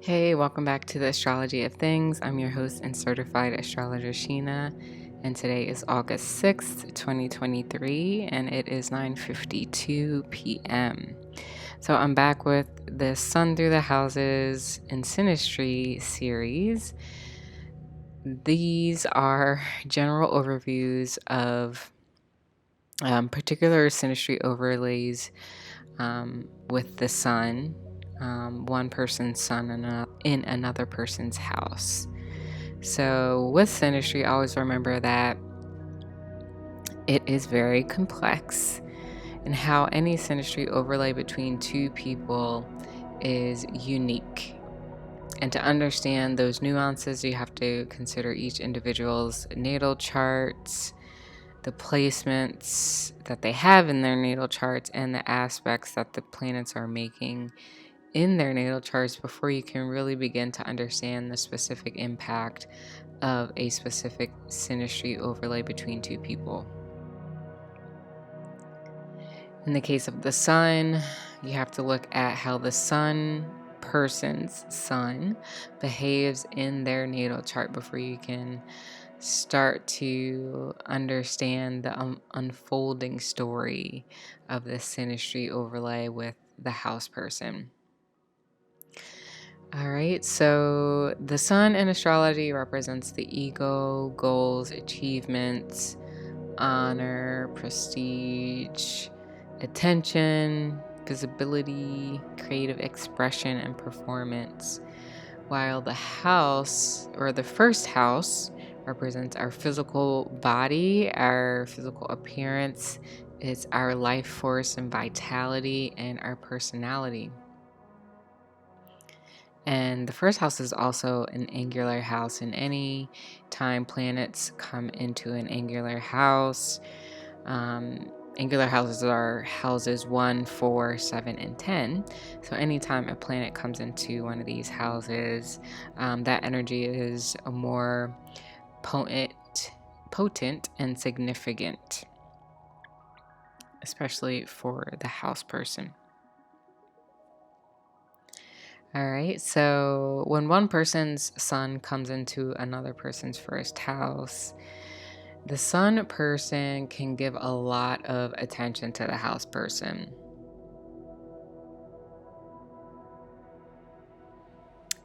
Hey, welcome back to the Astrology of Things. I'm your host and certified astrologer, Sheena, and today is August 6th, 2023, and it is 9:52 p.m. So I'm back with the Sun Through the Houses in Synastry series. These are general overviews of particular synastry overlays with the sun, one person's sun in another person's house. So with synastry, always remember that it is very complex, and how any synastry overlay between two people is unique. And to understand those nuances, you have to consider each individual's natal charts, the placements that they have in their natal charts, and the aspects that the planets are making in their natal charts before you can really begin to understand the specific impact of a specific synastry overlay between two people. In the case of the sun, you have to look at how the person's sun behaves in their natal chart before you can start to understand the unfolding story of the synastry overlay with the house person. All right, so the sun in astrology represents the ego, goals, achievements, honor, prestige, attention, visibility, creative expression, and performance. While the house, or the first house, represents our physical body, our physical appearance, it's our life force and vitality, and our personality. And the first house is also an angular house, and any time planets come into an angular house, angular houses are houses 1, 4, 7, and 10. So anytime a planet comes into one of these houses, that energy is a more potent and significant, especially for the house person. All right, so when one person's sun comes into another person's first house, the sun person can give a lot of attention to the house person.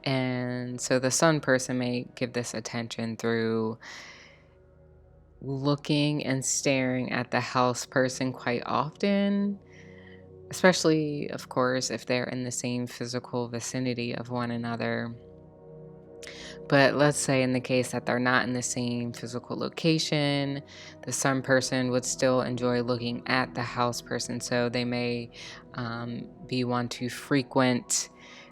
And so the sun person may give this attention through looking and staring at the house person quite often, especially, of course, if they're in the same physical vicinity of one another. But let's say in the case that they're not in the same physical location, the sun person would still enjoy looking at the house person. So they may be one to frequent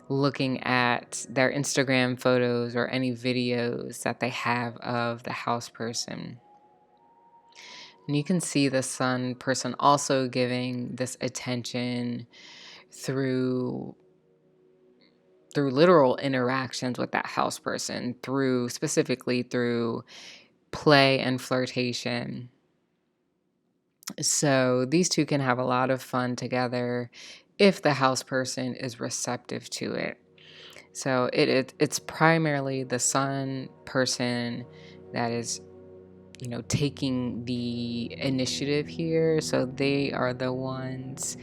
looking at their Instagram photos or any videos that they have of the house person. And you can see the sun person also giving this attention through literal interactions with that house person, specifically through play and flirtation. So these two can have a lot of fun together if the house person is receptive to it. So it's primarily the sun person that is, taking the initiative here. So they are the ones,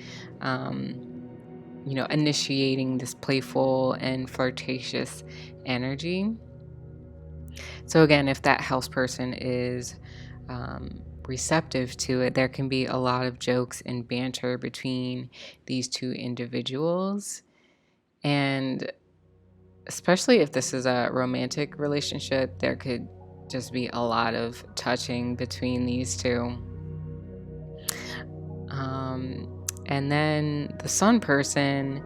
initiating this playful and flirtatious energy. So again, if that house person is receptive to it, there can be a lot of jokes and banter between these two individuals. And especially if this is a romantic relationship, there could just be a lot of touching between these two. And then the sun person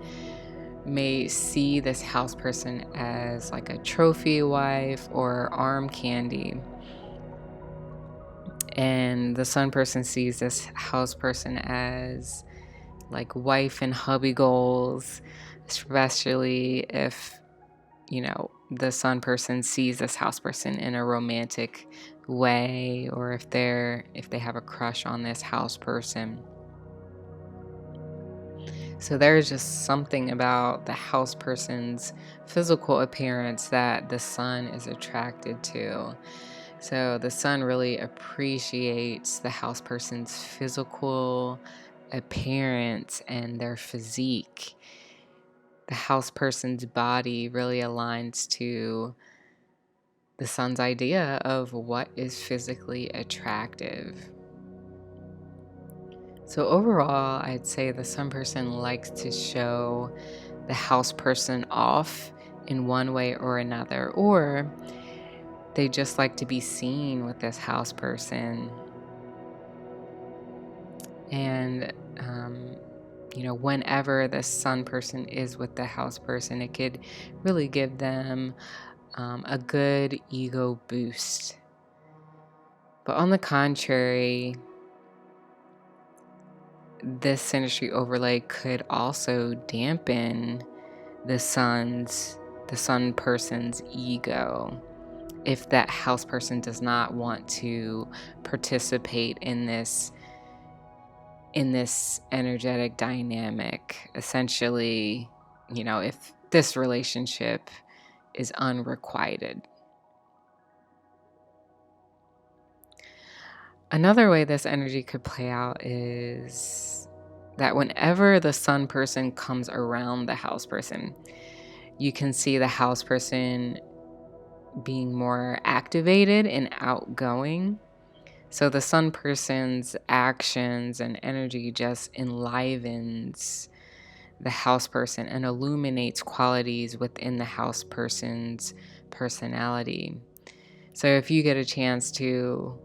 may see this house person as like a trophy wife or arm candy. And the sun person sees this house person as like wife and hubby goals, especially if, the sun person sees this house person in a romantic way, or if they have a crush on this house person. So there's just something about the house person's physical appearance that the sun is attracted to. So the sun really appreciates the house person's physical appearance and their physique. The house person's body really aligns to the sun's idea of what is physically attractive. So overall, I'd say the sun person likes to show the house person off in one way or another, or they just like to be seen with this house person. And, whenever the sun person is with the house person, it could really give them a good ego boost. But on the contrary, this synastry overlay could also dampen the sun person's ego if that house person does not want to participate in this energetic dynamic. Essentially, if this relationship is unrequited. Another way this energy could play out is that whenever the sun person comes around the house person, you can see the house person being more activated and outgoing. So the sun person's actions and energy just enlivens the house person and illuminates qualities within the house person's personality. So if you get a chance to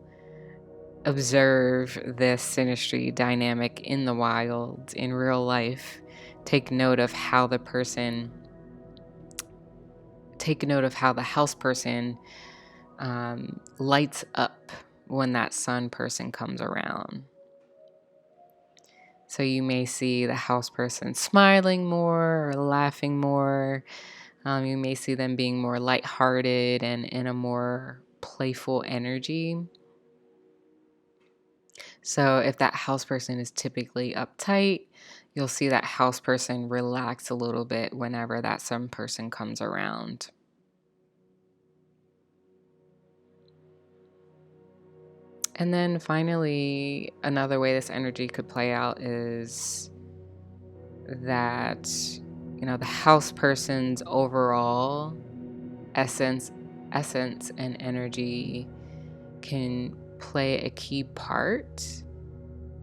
observe this synastry dynamic in the wild, in real life, take note of how the house person lights up when that sun person comes around. So you may see the house person smiling more or laughing more. You may see them being more lighthearted and in a more playful energy. So if that house person is typically uptight, you'll see that house person relax a little bit whenever that sun person comes around. And then finally, another way this energy could play out is that, the house person's overall essence and energy can play a key part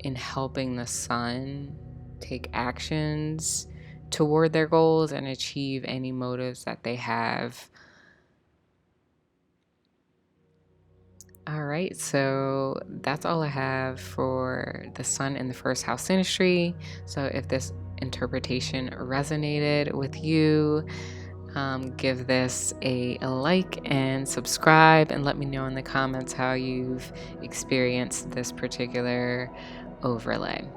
in helping the sun take actions toward their goals and achieve any motives that they have. All right, so that's all I have for the sun in the first house synastry. So if this interpretation resonated with you, give this a like and subscribe, and let me know in the comments how you've experienced this particular overlay.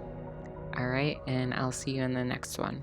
All right, and I'll see you in the next one.